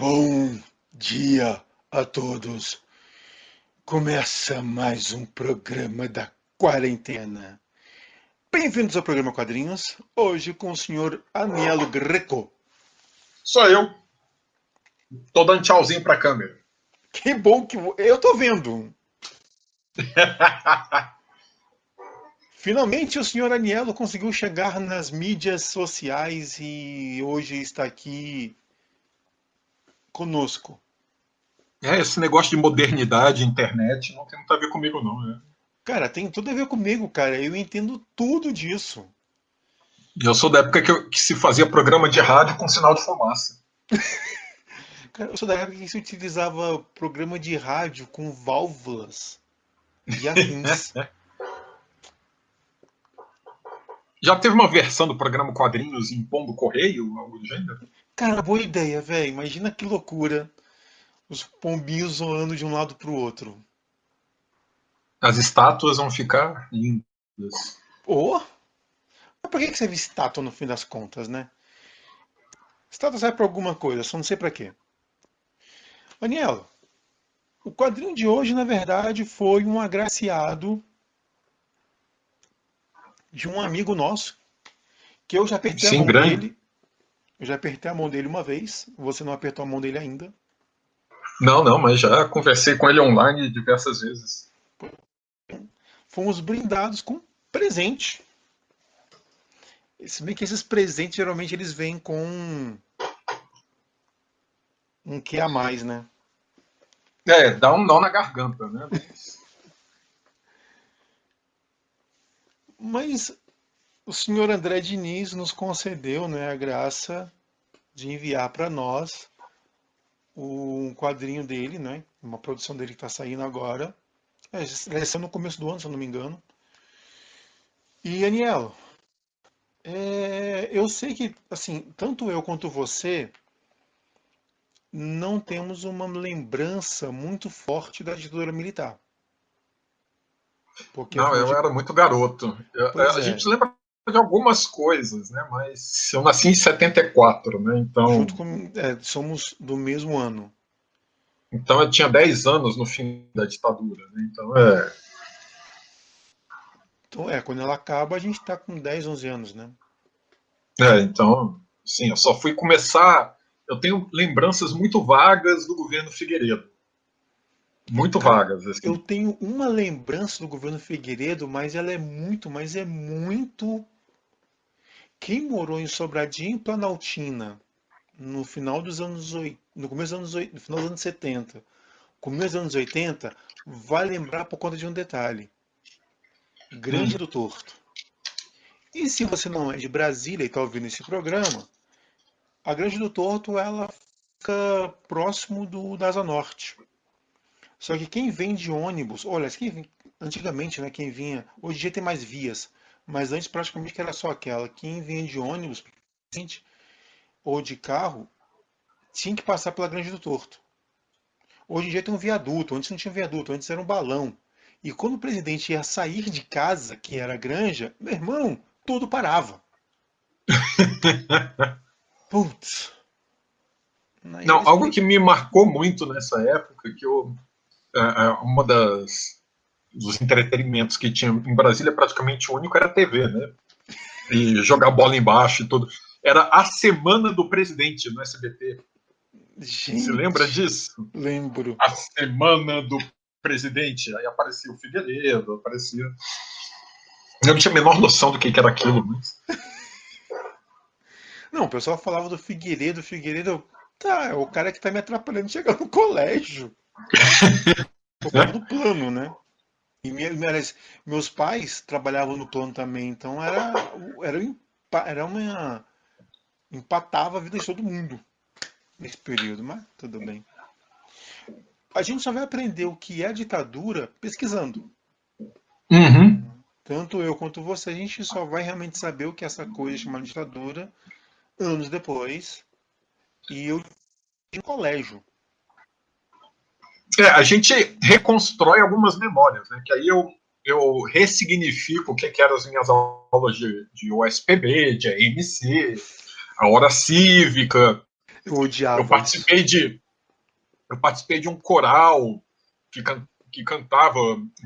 Bom dia a todos. Começa mais um programa da quarentena. Bem-vindos ao programa Quadrinhos, hoje com o senhor Anielo Greco. Sou eu. Tô dando tchauzinho pra câmera. Que bom que eu tô vendo. Finalmente o senhor Anielo conseguiu chegar nas mídias sociais e hoje está aqui conosco. Esse negócio de modernidade, internet, não tem muito a ver comigo, não, né? Cara, tem tudo a ver comigo, cara. Eu entendo tudo disso. Eu sou da época que se fazia programa de rádio com sinal de fumaça. Cara, eu sou da época que se utilizava programa de rádio com válvulas e afins. Já teve uma versão do programa Quadrinhos em Pombo Correio, algo do gênero? Cara, boa ideia, velho. Imagina que loucura. Os pombinhos zoando de um lado pro outro. As estátuas vão ficar lindas. Oh! Mas por que serve estátua no fim das contas, né? Estátua serve pra alguma coisa, só não sei pra quê. Daniel, o quadrinho de hoje, na verdade, foi um agraciado de um amigo nosso, que eu já apertei a Sim, mão grande. dele. Eu já apertei a mão dele uma vez, você não apertou a mão dele ainda. Não, mas já conversei com ele online diversas vezes. Fomos brindados com presente. Se bem que esses presentes geralmente eles vêm com um que a mais, né? Dá um nó na garganta, né? Mas o senhor André Diniz nos concedeu, né, a graça de enviar para nós um quadrinho dele, né? Uma produção dele que está saindo agora. Vai ser no começo do ano, se eu não me engano. E, Anielo, eu sei que, assim, tanto eu quanto você não temos uma lembrança muito forte da ditadura militar. Porque, Não, afinal eu de... era muito garoto. Pois A é, gente lembra de algumas coisas, né? Mas eu nasci em 74, né? junto Então, com... somos do mesmo ano. então eu tinha 10 anos no fim da ditadura, né? Então, Então, quando ela acaba, a gente está com 10, 11 anos, né? então, sim, eu só fui começar. Eu tenho lembranças muito vagas do governo Figueiredo. Muito Cara, vagas, eu assim. tenho uma lembrança do governo Figueiredo, mas é muito. Quem morou em Sobradinho e Planaltina no final dos anos 80, no começo dos anos 80, no final dos anos 70, começo dos anos 80, vai lembrar por conta de um detalhe. Granja Hum. do Torto. E se você não é de Brasília e está ouvindo esse programa, a Granja do Torto ela fica próximo da Asa Norte. Só que quem vem de ônibus, olha, antigamente, né, quem vinha, hoje em dia tem mais vias, mas antes praticamente era só aquela. Quem vinha de ônibus ou de carro tinha que passar pela Grande do Torto. Hoje em dia tem um viaduto, antes não tinha viaduto, antes era um balão. E quando o presidente ia sair de casa, que era a granja, meu irmão, tudo parava. Putz. Aí Não, era algo que explica. me marcou muito nessa época, que uma dos entretenimentos que tinha em Brasília, praticamente o único era a TV, né? E jogar bola embaixo e tudo. Era a Semana do Presidente no SBT. Se lembra Gente, disso? lembro. A Semana do Presidente. Aí aparecia o Figueiredo, aparecia. Eu não tinha a menor noção do que era aquilo, mas. Não, o pessoal falava do Figueiredo, Figueiredo. Tá, é o cara que tá me atrapalhando de chegar no colégio. Eu falava Né? do plano, né? E meus pais trabalhavam no plano também, então era uma. Empatava a vida de todo mundo nesse período, mas tudo bem. A gente só vai aprender o que é ditadura pesquisando. Uhum. Tanto eu quanto você, a gente só vai realmente saber o que é essa coisa chamada ditadura anos depois. E eu em colégio. A gente reconstrói algumas memórias, né? Que aí eu ressignifico o que eram as minhas aulas de USPB, de AMC, a hora cívica. Eu odiava Eu participei de, eu participei de um coral que cantava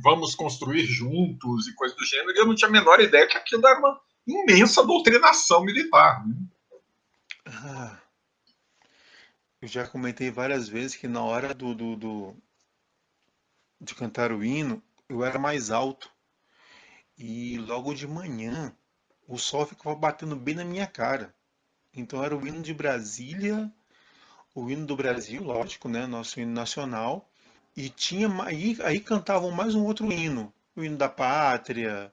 Vamos Construir Juntos e coisa do gênero, e eu não tinha a menor ideia que aquilo era uma imensa doutrinação militar. Né? Ah, eu já comentei várias vezes que na hora de cantar o hino, eu era mais alto. E logo de manhã, o sol ficava batendo bem na minha cara. Então era o hino de Brasília, o hino do Brasil, lógico, né? Nosso hino nacional. E tinha aí cantavam mais um outro hino. O hino da pátria,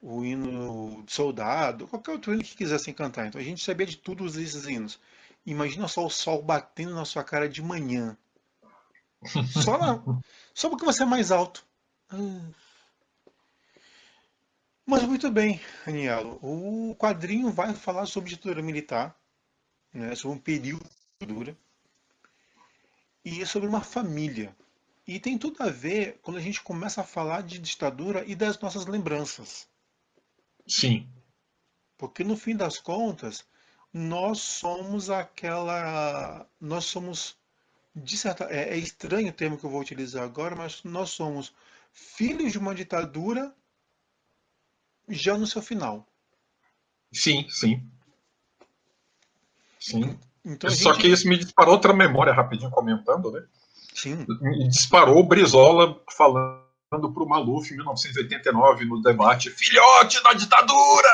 o hino de soldado, qualquer outro hino que quisessem cantar. Então a gente sabia de todos esses hinos. Imagina só o sol batendo na sua cara de manhã. Só, só porque você é mais alto. Ah, mas muito bem, Anielo. O quadrinho vai falar sobre ditadura militar, né, sobre um período de ditadura e sobre uma família. E tem tudo a ver quando a gente começa a falar de ditadura e das nossas lembranças. Sim. Porque no fim das contas, nós somos aquela. Nós somos. De certa, é estranho o termo que eu vou utilizar agora, mas nós somos filhos de uma ditadura já no seu final. Sim, sim, sim. Então a Só que gente. isso me disparou outra memória rapidinho comentando, né? Sim. Me disparou o Brizola falando para o Maluf em 1989 no debate: filhote da ditadura!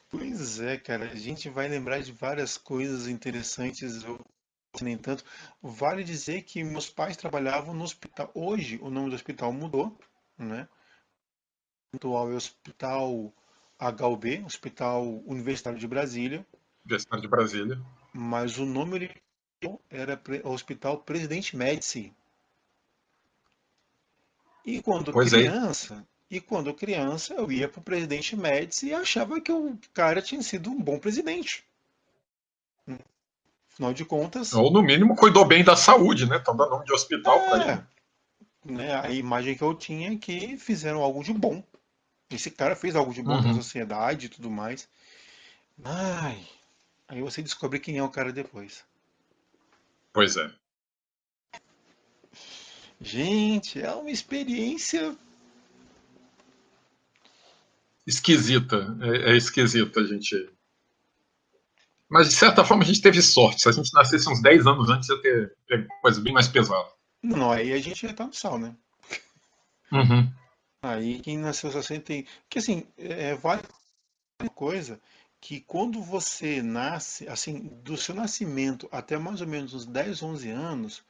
Pois é, cara, a gente vai lembrar de várias coisas interessantes, ou nem tanto. Vale dizer que meus pais trabalhavam no hospital. Hoje o nome do hospital mudou, né? O atual é Hospital HUB, Hospital Universitário de Brasília, Universidade de Brasília. mas o nome original era Hospital Presidente Médici. E quando Pois é. criança, eu ia para o Presidente Médici e achava que o cara tinha sido um bom presidente. Afinal de contas, Ou, no mínimo, cuidou bem da saúde, né? Estão dando nome de hospital para ele. é, né, a imagem que eu tinha é que fizeram algo de bom. Esse cara fez algo de bom para a Uhum. sociedade e tudo mais. Ai, aí você descobre quem é o cara depois. Pois é. Gente, é uma experiência. Esquisita. É esquisita, gente. Mas, de certa forma, a gente teve sorte. Se a gente nascesse uns 10 anos antes, ia ter coisa bem mais pesada. Não, aí a gente já tá no sal, né? Uhum. Aí quem nasceu 60 e... Que assim, vale uma coisa que quando você nasce, assim, do seu nascimento até mais ou menos uns 10, 11 anos,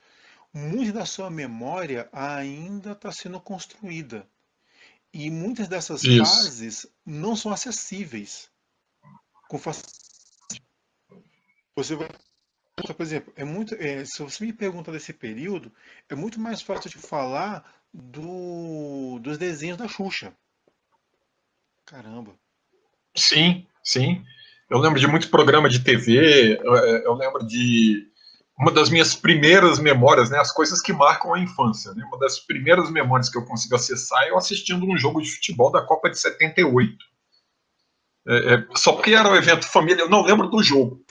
muito da sua memória ainda está sendo construída. E muitas dessas Isso. fases não são acessíveis com Você vai, por exemplo, se você me pergunta desse período, é muito mais fácil de falar dos desenhos da Xuxa. Caramba. Sim, sim. Eu lembro de muito programa de TV. Eu lembro de uma das minhas primeiras memórias, né, as coisas que marcam a infância. Né, uma das primeiras memórias que eu consigo acessar é eu assistindo um jogo de futebol da Copa de 78. Só porque era um evento família, eu não lembro do jogo.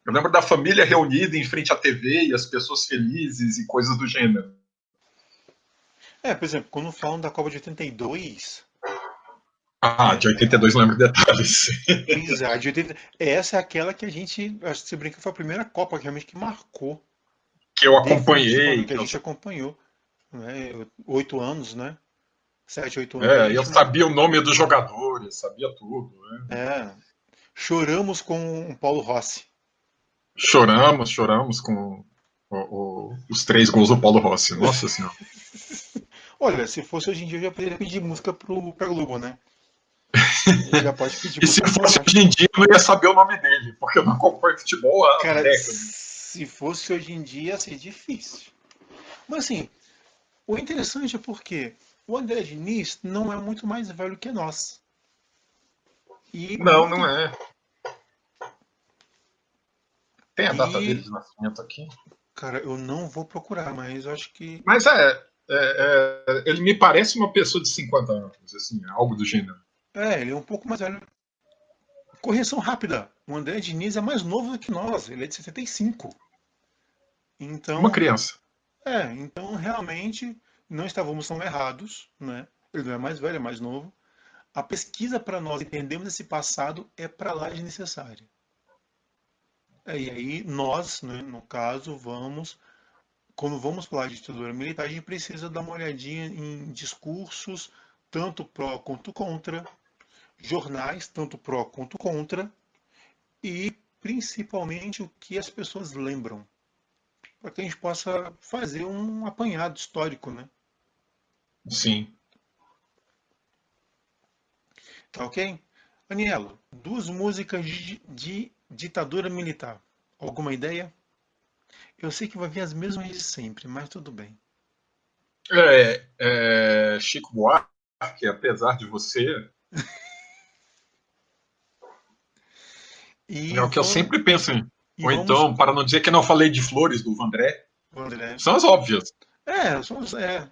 Eu lembro da família reunida em frente à TV e as pessoas felizes e coisas do gênero. Por exemplo, quando falam da Copa de 82, Ah, é, de 82 eu lembro detalhes. pois é, a de 80, essa é aquela que a gente, acho que se brinca, foi a primeira Copa realmente que marcou, Que eu acompanhei. definitivamente, que a gente acompanhou, né? 8 anos, né? 7, 8 anos a Eu gente sabia o nome dos jogadores, sabia tudo. Né? é, choramos com o Paulo Rossi. Choramos com os 3 gols do Paulo Rossi. Nossa Senhora. Olha, se fosse hoje em dia eu já poderia pedir música pra Globo, né? Já pode pedir E se música fosse pra... hoje em dia, eu não ia saber o nome dele, porque eu não acompanho futebol há Cara, décadas. se fosse hoje em dia ia ser difícil. Mas assim, o interessante é porque o André Diniz não é muito mais velho que nós. E Não, não muito. é. Tem a data dele E, de nascimento aqui. cara, eu não vou procurar, mas eu acho que. Mas ele me parece uma pessoa de 50 anos, assim, algo do gênero. Ele é um pouco mais velho. Correção rápida. O André Diniz é mais novo do que nós. Ele é de 75. Uma Então, criança. então realmente não estávamos tão errados, né? Ele não é mais velho, é mais novo. A pesquisa para nós entendermos esse passado é para lá de necessária. E aí nós, né, no caso, quando vamos falar de ditadura militar, a gente precisa dar uma olhadinha em discursos, tanto pró quanto contra, jornais, tanto pró quanto contra, e principalmente o que as pessoas lembram, para que a gente possa fazer um apanhado histórico, né? Sim. Tá ok? Anielo, duas músicas de ditadura militar. Alguma ideia? Eu sei que vai vir as mesmas de sempre, mas tudo bem. Chico Buarque, apesar de você, E é o que eu vamos, sempre penso em. e Ou vamos, então, para não dizer que não falei de Flores, do Vandré, André. são as óbvias.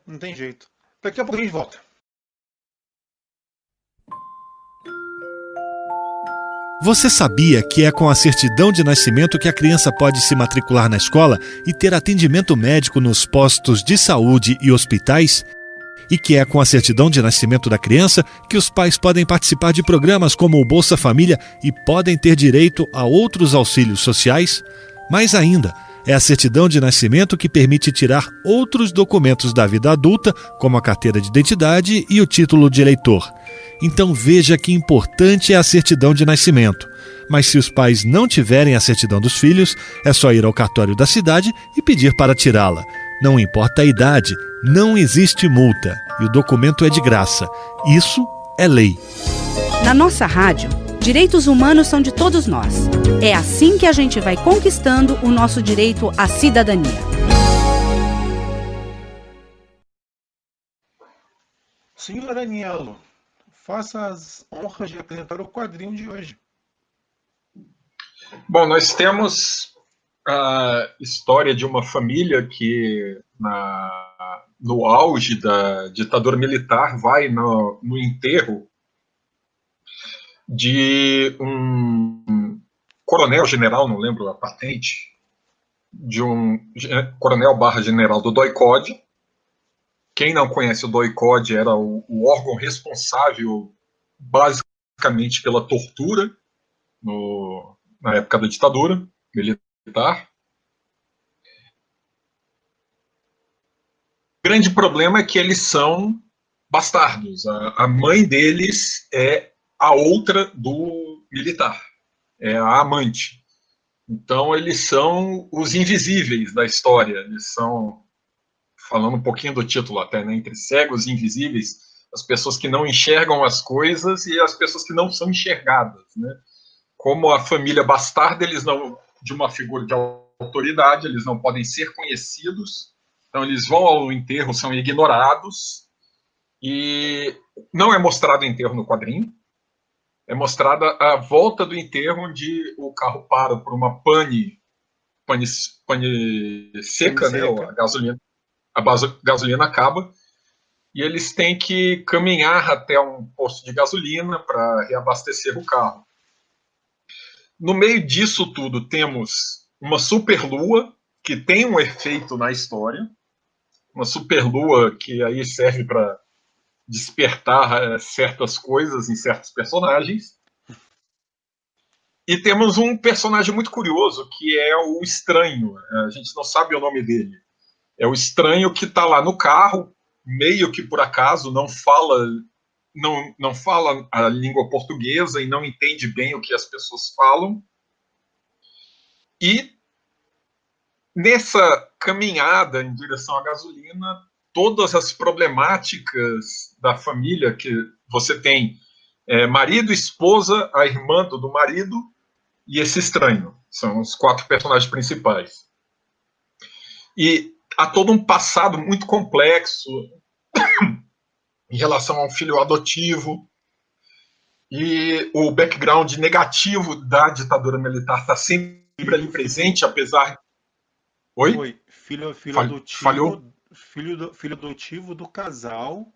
Não tem jeito. Daqui a pouco a gente volta. Você sabia que é com a certidão de nascimento que a criança pode se matricular na escola e ter atendimento médico nos postos de saúde e hospitais? E que é com a certidão de nascimento da criança que os pais podem participar de programas como o Bolsa Família e podem ter direito a outros auxílios sociais? Mais ainda, é a certidão de nascimento que permite tirar outros documentos da vida adulta, como a carteira de identidade e o título de eleitor. Então veja que importante é a certidão de nascimento. Mas se os pais não tiverem a certidão dos filhos, é só ir ao cartório da cidade e pedir para tirá-la. Não importa a idade, não existe multa e o documento é de graça. Isso é lei. Na nossa rádio, direitos humanos são de todos nós. É assim que a gente vai conquistando o nosso direito à cidadania. Senhor Anielo, faça as honras de apresentar o quadrinho de hoje. Bom, nós temos a história de uma família que, no auge da ditadura militar, vai no enterro de um coronel-general, não lembro a patente, de um coronel/general do DOI-CODE. Quem não conhece o DOI-CODE era o órgão responsável, basicamente, pela tortura na época da ditadura militar. O grande problema é que eles são bastardos. A mãe deles é a outra do militar, é a amante. Então eles são os invisíveis da história. Eles são, falando um pouquinho do título até, né, entre cegos e invisíveis, as pessoas que não enxergam as coisas e as pessoas que não são enxergadas, né? Como a família bastarda, eles não, de uma figura de autoridade, eles não podem ser conhecidos, então eles vão ao enterro, são ignorados, e não é mostrado o enterro no quadrinho, é mostrada a volta do enterro, onde o carro para por uma pane seca, né, a gasolina acaba, e eles têm que caminhar até um posto de gasolina para reabastecer o carro. No meio disso tudo, temos uma superlua que tem um efeito na história, uma superlua que aí serve para despertar certas coisas em certos personagens. E temos um personagem muito curioso, que é o Estranho. A gente não sabe o nome dele. É o Estranho que está lá no carro, meio que por acaso, não fala a língua portuguesa e não entende bem o que as pessoas falam. E nessa caminhada em direção à gasolina, todas as problemáticas da família que você tem, marido, esposa, a irmã do marido e esse estranho. São os 4 personagens principais. E há todo um passado muito complexo em relação a um filho adotivo, e o background negativo da ditadura militar está sempre ali presente, apesar... Oi? Filho Falhou? adotivo, filho adotivo do casal,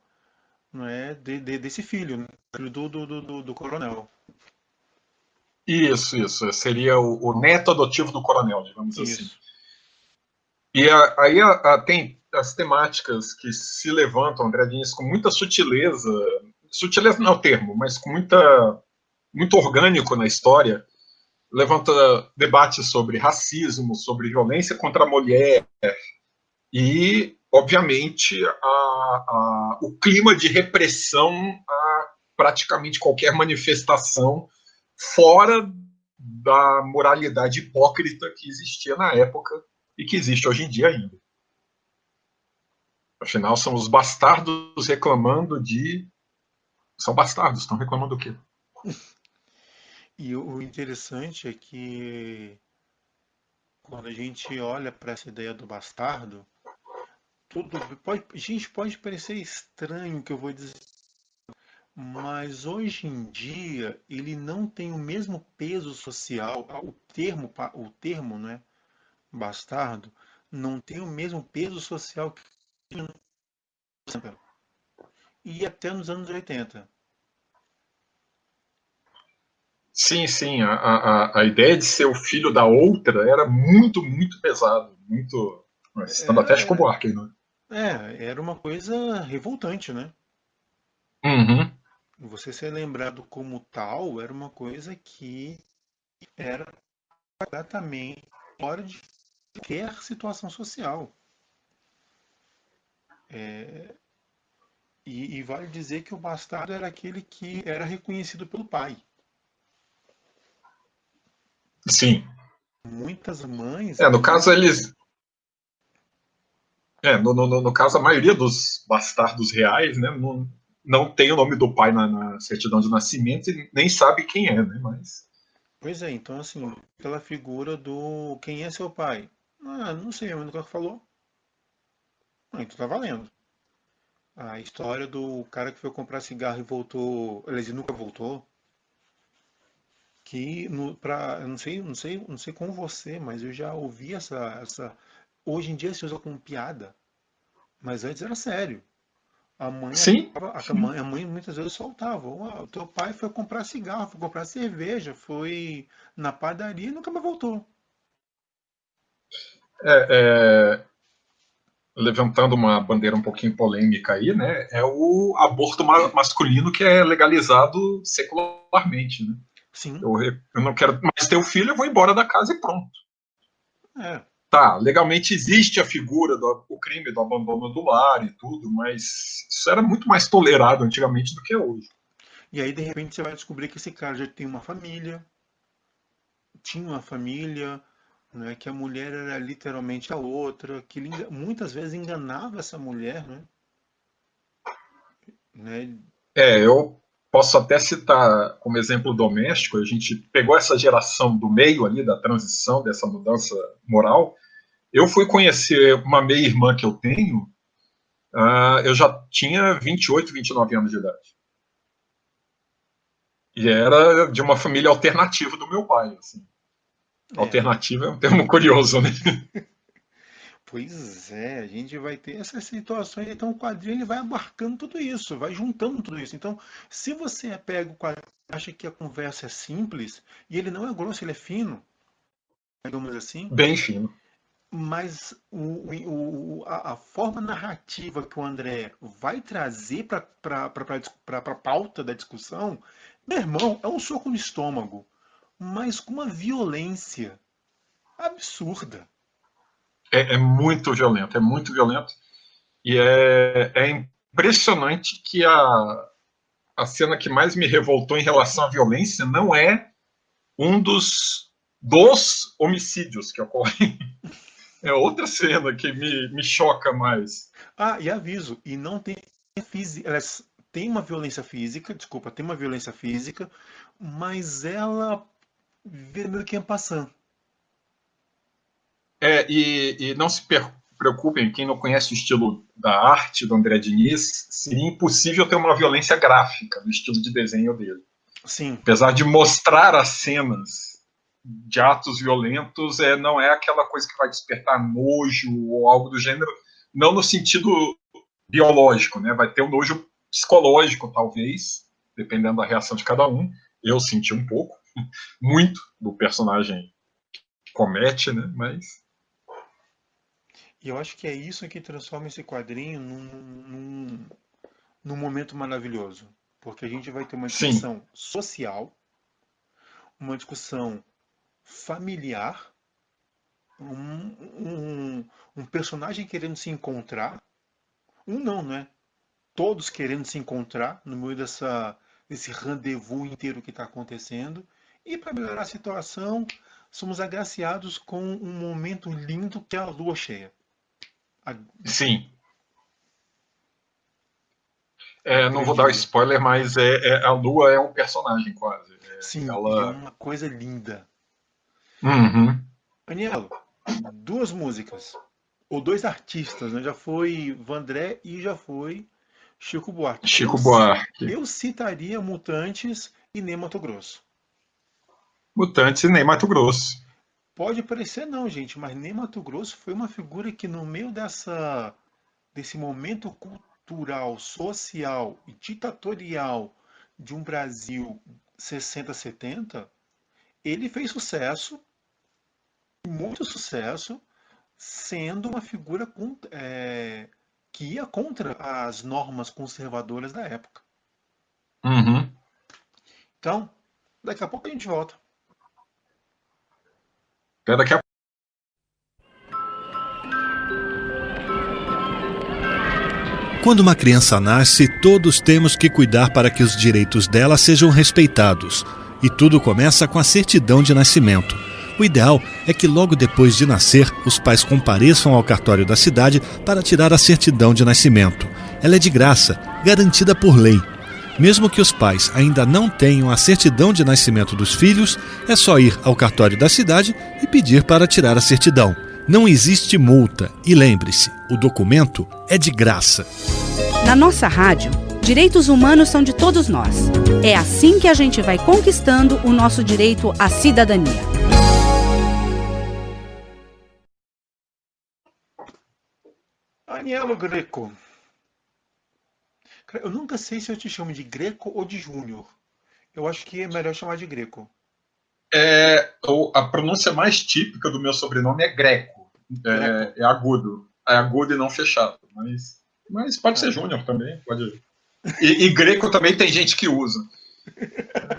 não é, desse filho, né? Filho do coronel. Isso. Seria o neto adotivo do coronel, digamos assim. Isso. E aí tem as temáticas que se levantam, André Diniz, com muita sutileza não é o termo, mas com muito orgânico na história, levanta debates sobre racismo, sobre violência contra a mulher e, obviamente, o clima de repressão a praticamente qualquer manifestação fora da moralidade hipócrita que existia na época e que existe hoje em dia ainda. Afinal, são os bastardos reclamando de... São bastardos, estão reclamando do quê? E o interessante é que quando a gente olha para essa ideia do bastardo, gente, pode parecer estranho o que eu vou dizer, mas hoje em dia ele não tem o mesmo peso social. O termo, né, bastardo, não tem o mesmo peso social que tinha nos anos 60 e até nos anos 80. Sim. A ideia de ser o filho da outra era muito, muito pesado. Muito. Citando até Chico Era, Buarque, né? era uma coisa revoltante, né? Uhum. Você ser lembrado como tal era uma coisa que era completamente fora de qualquer situação social. E vale dizer que o bastardo era aquele que era reconhecido pelo pai. Sim. Muitas mães No caso, não. eles. No caso, a maioria dos bastardos reais, né, não tem o nome do pai na certidão de nascimento e nem sabe quem é, né? Mas. Pois é, então assim, aquela figura do quem é seu pai? Ah, não sei, mas nunca falou. Ah, então tá valendo. A história do cara que foi comprar cigarro e voltou, aliás, e nunca voltou, que eu não sei com você, mas eu já ouvi hoje em dia se usa como piada, mas antes era sério. A mãe Sim. acaba, a mãe muitas vezes soltava: "Ó, o teu pai foi comprar cigarro, foi comprar cerveja, foi na padaria e nunca mais voltou." É, levantando uma bandeira um pouquinho polêmica aí, né? É o aborto masculino que é legalizado secularmente, né? Sim, Eu não quero mais ter o filho, eu vou embora da casa e pronto. é. Tá, legalmente existe a figura o crime do abandono do lar e tudo, mas isso era muito mais tolerado antigamente do que é hoje. E aí de repente você vai descobrir que esse cara já tem uma família, tinha uma família, né, que a mulher era literalmente a outra, que ele muitas vezes enganava essa mulher, né? Eu posso até citar como exemplo doméstico, a gente pegou essa geração do meio ali, da transição, dessa mudança moral. Eu fui conhecer uma meia-irmã que eu tenho, eu já tinha 28, 29 anos de idade. E era de uma família alternativa do meu pai. Assim. É, Alternativa é um termo curioso, né? pois é, a gente vai ter essas situações, então o quadrinho ele vai abarcando tudo isso, vai juntando tudo isso. Então, se você pega o quadrinho e acha que a conversa é simples, e ele não é grosso, ele é fino, digamos assim, Bem fino. mas a forma narrativa que o André vai trazer para a pauta da discussão, meu irmão, é um soco no estômago, mas com uma violência absurda. É muito violento, é muito violento. E é impressionante que a cena que mais me revoltou em relação à violência não é um dos homicídios que ocorrem. É outra cena que me choca mais. Ah, e aviso, e não tem física, tem uma violência física, desculpa, tem uma violência física, mas ela vê meio que passando. E não se preocupem, quem não conhece o estilo da arte do André Diniz, seria impossível ter uma violência gráfica no estilo de desenho dele. Sim, Apesar de mostrar as cenas de atos violentos, não é aquela coisa que vai despertar nojo ou algo do gênero, não no sentido biológico, né? Vai ter um nojo psicológico, talvez, dependendo da reação de cada um. Eu senti um pouco. muito do personagem que comete, né? Mas E eu acho que é isso que transforma esse quadrinho num momento maravilhoso. Porque a gente vai ter uma sim, discussão social, uma discussão familiar, um personagem querendo se encontrar, não, né? Todos querendo se encontrar no meio desse rendezvous inteiro que está acontecendo. E para melhorar a situação, somos agraciados com um momento lindo que é a lua cheia. A, sim. a Não vou grande dar lua. spoiler, mas a Lua é um personagem quase. Sim, e é Ela. uma coisa linda. Uhum. Anielo, duas músicas, ou dois artistas, né? Já foi Vandré e já foi Chico Buarque. Chico Buarque. Eu citaria Mutantes e Ney Matogrosso. Mutantes e Ney Matogrosso. Pode parecer não, gente, mas Ney Matogrosso foi uma figura que no meio desse momento cultural, social e ditatorial de um Brasil 60, 70, ele fez sucesso, muito sucesso, sendo uma figura que ia contra as normas conservadoras da época. Uhum. Então, daqui a pouco a gente volta. Até daqui a Quando uma criança nasce, todos temos que cuidar para que os direitos dela sejam respeitados. E tudo começa com a certidão de nascimento. O ideal é que logo depois de nascer, os pais compareçam ao cartório da cidade para tirar a certidão de nascimento. Ela é de graça, garantida por lei. Mesmo que os pais ainda não tenham a certidão de nascimento dos filhos, é só ir ao cartório da cidade e pedir para tirar a certidão. Não existe multa e lembre-se, o documento é de graça. Na nossa rádio, direitos humanos são de todos nós. É assim que a gente vai conquistando o nosso direito à cidadania. Anielo Greco. Eu nunca sei se eu te chamo de Greco ou de Júnior. Eu acho que é melhor chamar de Greco. A pronúncia mais típica do meu sobrenome é Greco. É agudo. É agudo e não fechado. Mas pode ser Júnior também. Pode. E Greco também tem gente que usa.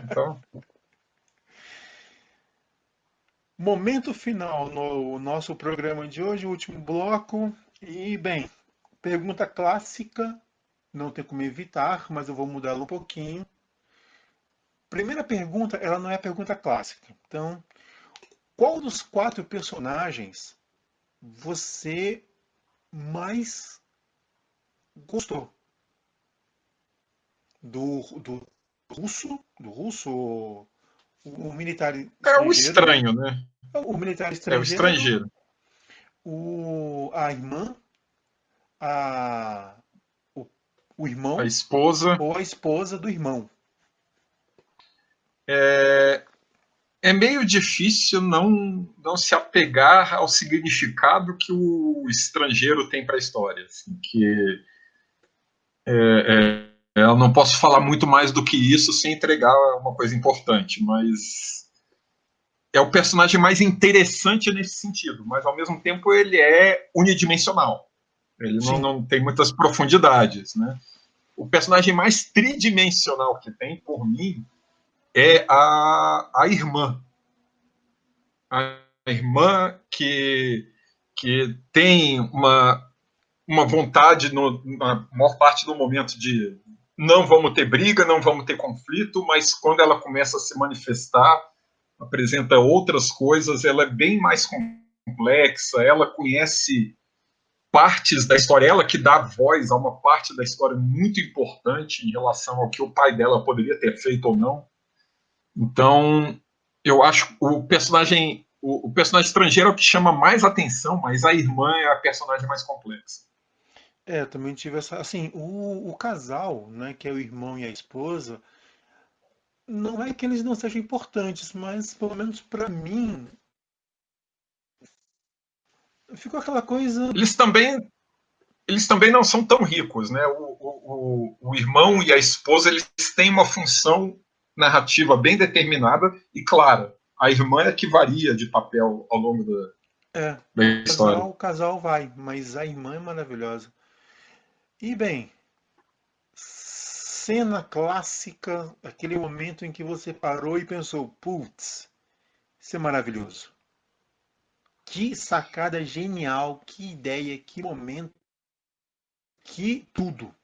Então. Momento final no nosso programa de hoje, o último bloco. E, bem, pergunta clássica. Não tem como evitar, mas eu vou mudar ela um pouquinho. Primeira pergunta, ela não é a pergunta clássica. Então, qual dos 4 personagens você mais gostou? Do russo, o militar É o estrangeiro, estranho, né? o militar É o estrangeiro, estrangeiro. a irmã, a, o, o A irmão esposa. ou a esposa do irmão. É meio difícil não se apegar ao significado que o estrangeiro tem para a história. Assim, eu não posso falar muito mais do que isso sem entregar uma coisa importante, mas é o personagem mais interessante nesse sentido, mas ao mesmo tempo ele é unidimensional. Ele não tem muitas profundidades, né? O personagem mais tridimensional que tem, por mim, é a irmã. A irmã que tem uma vontade, na maior parte do momento, de não vamos ter briga, não vamos ter conflito, mas quando ela começa a se manifestar, apresenta outras coisas, ela é bem mais complexa, ela conhece partes da história, ela que dá voz a uma parte da história muito importante em relação ao que o pai dela poderia ter feito ou não. Então, eu acho o personagem estrangeiro é o que chama mais atenção, mas a irmã é a personagem mais complexa. Eu também tive essa. Assim, o casal, né, que é o irmão e a esposa, não é que eles não sejam importantes, mas pelo menos para mim ficou aquela coisa. Eles também não são tão ricos, né? O irmão e a esposa eles têm uma função narrativa bem determinada e clara. A irmã é que varia de papel ao longo da história. O casal vai, mas a irmã é maravilhosa. E bem, cena clássica, aquele momento em que você parou e pensou, putz, isso é maravilhoso. Que sacada genial, que ideia, que momento, que tudo.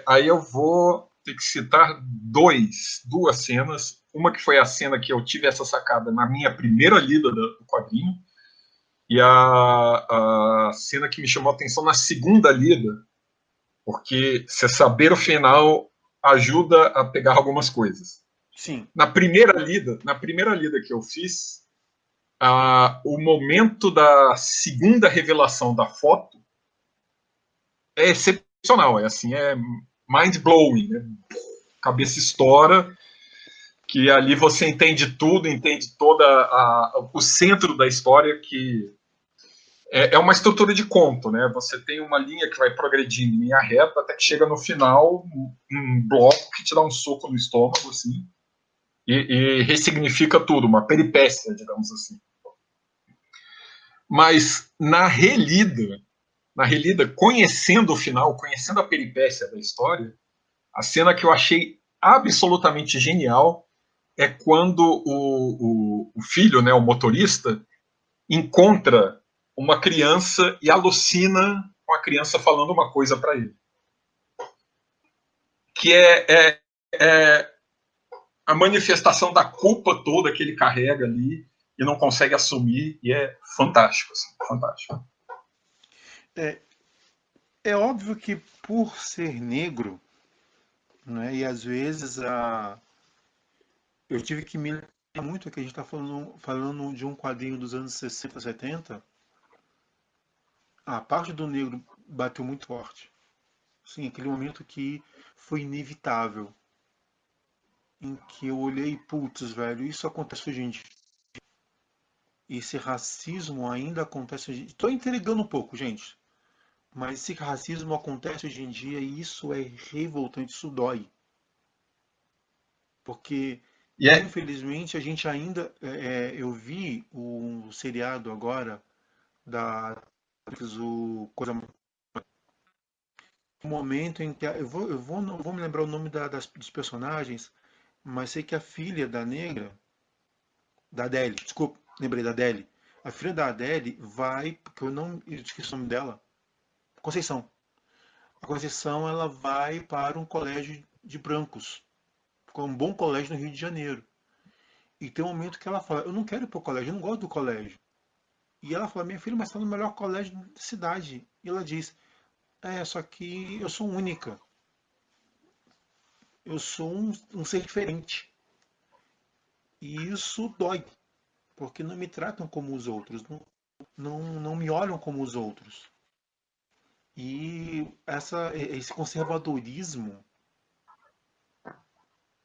Aí eu vou ter que citar duas cenas. Uma que foi a cena que eu tive essa sacada na minha primeira lida do quadrinho, e a cena que me chamou a atenção na segunda lida, porque você saber o final ajuda a pegar algumas coisas. Sim. Na primeira lida que eu fiz, o momento da segunda revelação da foto é excepcional, é mind-blowing, né? Cabeça estoura, que ali você entende tudo, entende o centro da história, que é uma estrutura de conto, né? Você tem uma linha que vai progredindo em linha reta até que chega no final um bloco que te dá um soco no estômago, assim, e ressignifica tudo, uma peripécia, digamos assim. Mas na relida, conhecendo o final, conhecendo a peripécia da história, a cena que eu achei absolutamente genial é quando o filho, né, o motorista, encontra uma criança e alucina com a criança falando uma coisa para ele. Que é a manifestação da culpa toda que ele carrega ali e não consegue assumir, e é fantástico, assim, fantástico. É óbvio que por ser negro, né, e às vezes eu tive que me lembrar muito que a gente está falando de um quadrinho dos anos 60, 70. A parte do negro bateu muito forte. Sim, aquele momento que foi inevitável. Em que eu olhei, putz, velho, isso acontece hoje em dia. Esse racismo ainda acontece hoje em dia. Estou entregando um pouco, gente. Mas esse racismo acontece hoje em dia e isso é revoltante, isso dói. Porque, infelizmente, a gente ainda... eu vi um seriado agora o momento em que... não vou me lembrar o nome dos personagens, mas sei que a filha da negra, da Adele, desculpa, lembrei da Adele. A filha da Adele vai, porque eu esqueci o nome dela, Conceição. A Conceição, ela vai para um colégio de brancos, um bom colégio no Rio de Janeiro. E tem um momento que ela fala, eu não quero ir para o colégio, eu não gosto do colégio. E ela fala, minha filha, mas está no melhor colégio da cidade. E ela diz, só que eu sou única. Eu sou um ser diferente. E isso dói, porque não me tratam como os outros, não me olham como os outros. E esse conservadorismo,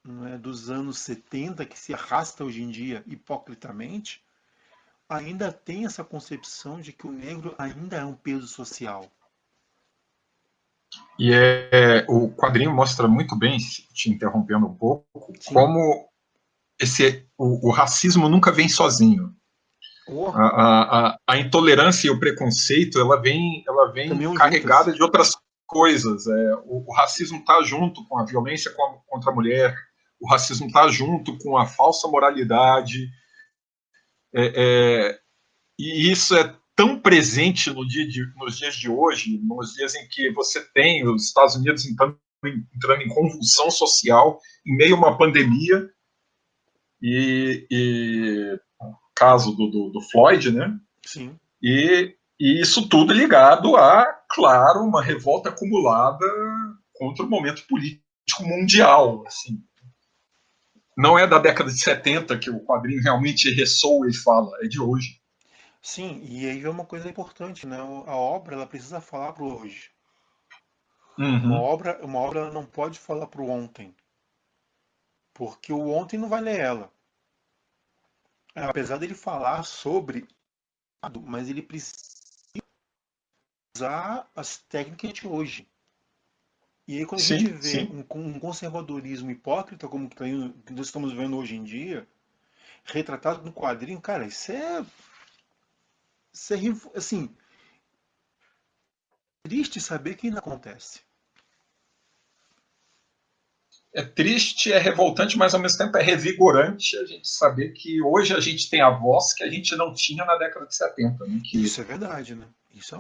né, dos anos 70, que se arrasta hoje em dia hipocritamente, ainda tem essa concepção de que o negro ainda é um peso social. E o quadrinho mostra muito bem, te interrompendo um pouco, sim, como o racismo nunca vem sozinho. A intolerância e o preconceito, ela vem carregada de outras coisas. O racismo está junto com a violência contra a mulher, o racismo está junto com a falsa moralidade, e isso é tão presente nos dias de hoje, nos dias em que você tem os Estados Unidos entrando em convulsão social em meio a uma pandemia, e caso do Floyd, né? Sim. E isso tudo ligado a, claro, uma revolta acumulada contra o momento político mundial, assim. Não é da década de 70 que o quadrinho realmente ressoa e fala, é de hoje. Sim, e aí é uma coisa importante, né? A obra, ela precisa falar para o hoje. Uhum. Uma obra não pode falar para o ontem, porque o ontem não vai ler ela. Apesar dele falar sobre, mas ele precisa usar as técnicas de hoje. E aí quando a gente Sim, vê sim. um conservadorismo hipócrita, como que nós estamos vendo hoje em dia, retratado no quadrinho, cara, assim, triste saber que ainda acontece. É triste, é revoltante, mas ao mesmo tempo é revigorante a gente saber que hoje a gente tem a voz que a gente não tinha na década de 70, né? Isso é verdade, né? Isso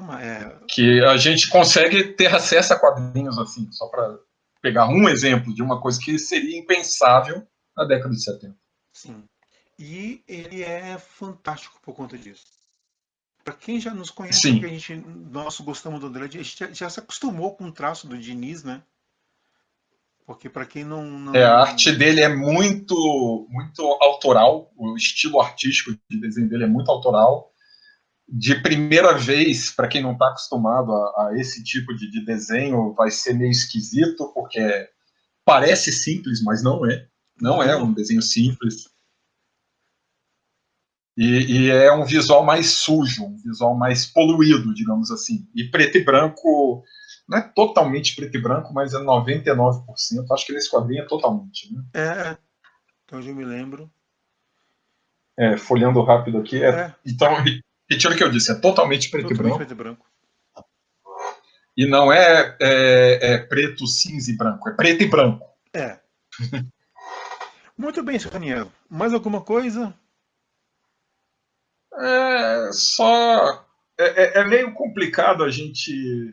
Que a gente consegue ter acesso a quadrinhos assim, só para pegar um exemplo de uma coisa que seria impensável na década de 70. sim. E ele é fantástico por conta disso. Para quem já nos conhece, porque Sim, nós gostamos do Andrade, a gente já se acostumou com o traço do Diniz, né? Porque para quem a arte dele é muito autoral, o estilo artístico de desenho dele é muito autoral. De primeira vez, para quem não está acostumado a esse tipo de desenho, vai ser meio esquisito, porque parece simples, mas não é. Não é um não, desenho simples. E é um visual mais sujo, um visual mais poluído, digamos assim. E preto e branco, não é totalmente preto e branco, mas é 99%. Acho que nesse quadrinho é totalmente. Né? então eu me lembro. Folheando rápido aqui. É, Então, retiro o que eu disse, é totalmente preto e totalmente branco. preto e branco. E não preto, cinza e branco, é preto e branco. É. Muito bem, seu Daniel. Mais alguma coisa? Só. É meio complicado a gente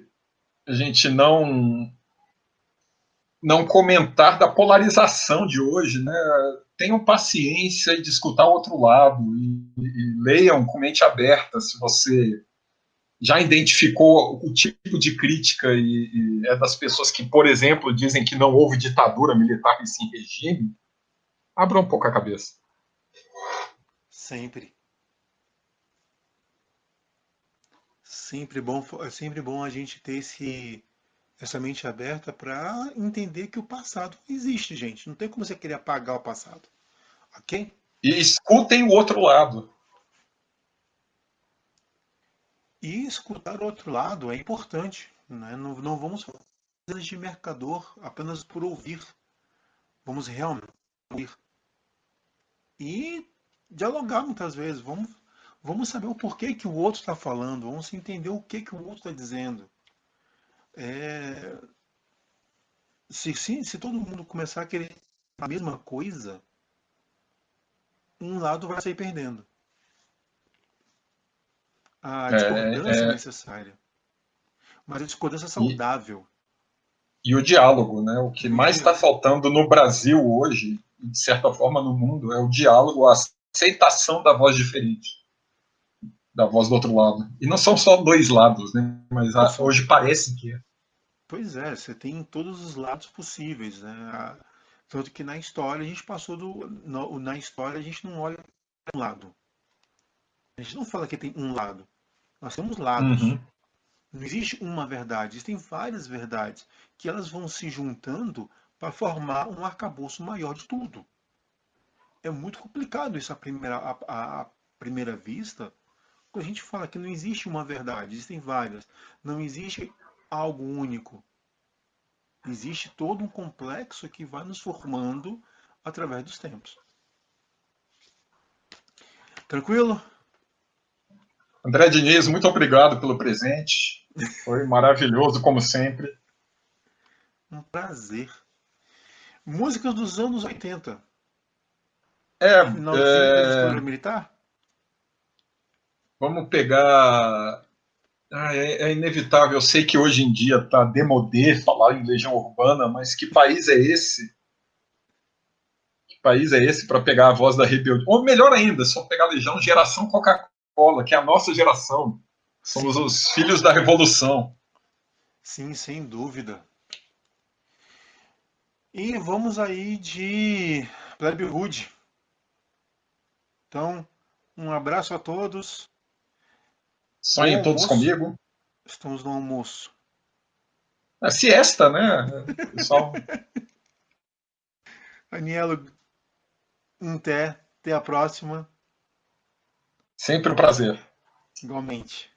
não comentar da polarização de hoje, né? Tenham paciência de escutar o outro lado e leiam com mente aberta se você já identificou o tipo de crítica e é das pessoas que, por exemplo, dizem que não houve ditadura militar e sim regime. Abra um pouco a cabeça. Sempre. É sempre bom a gente ter essa mente aberta para entender que o passado existe, gente. Não tem como você querer apagar o passado. Ok? E escutem o outro lado. E escutar o outro lado é importante. Né? Não vamos fazer de mercador apenas por ouvir. Vamos realmente ouvir. E dialogar muitas vezes. Vamos saber o porquê que o outro está falando. Vamos entender o que o outro está dizendo. É, se todo mundo começar a querer a mesma coisa, um lado vai sair perdendo. A discordância é É, necessária, mas a discordância é e, saudável. e o diálogo, né? O que E o mais está dia, faltando no Brasil hoje, e de certa forma no mundo, é o diálogo, a aceitação da voz diferente, da voz do outro lado. E não são só dois lados, né? Mas não são. hoje parece que é. Pois é, você tem todos os lados possíveis, né? Tanto que na história a gente passou na história a gente não olha um lado. A gente não fala que tem um lado. Nós temos lados. Uhum. Não existe uma verdade, existem várias verdades que elas vão se juntando para formar um arcabouço maior de tudo. É muito complicado isso à primeira vista, quando a gente fala que não existe uma verdade, existem várias. Não existe algo único. Existe todo um complexo que vai nos formando através dos tempos. Tranquilo? André Diniz, muito obrigado pelo presente. Foi maravilhoso, como sempre. Um prazer. Músicas dos anos 80. É, Finalzinho da é, ditadura militar? vamos pegar. É inevitável. Eu sei que hoje em dia está demodê falar em Legião Urbana, mas que país é esse? Que país é esse para pegar a voz da rebeldia? Ou melhor ainda, só pegar a Legião Geração Coca-Cola, que é a nossa geração. Somos Sim, os filhos da revolução. sim, sem dúvida. E vamos aí de Plebe Hood. Então, um abraço a todos. Bom Sonhem todos almoço. comigo. Estamos no almoço. A siesta, né? Pessoal, Anielo, até a próxima. sempre um prazer. Igualmente.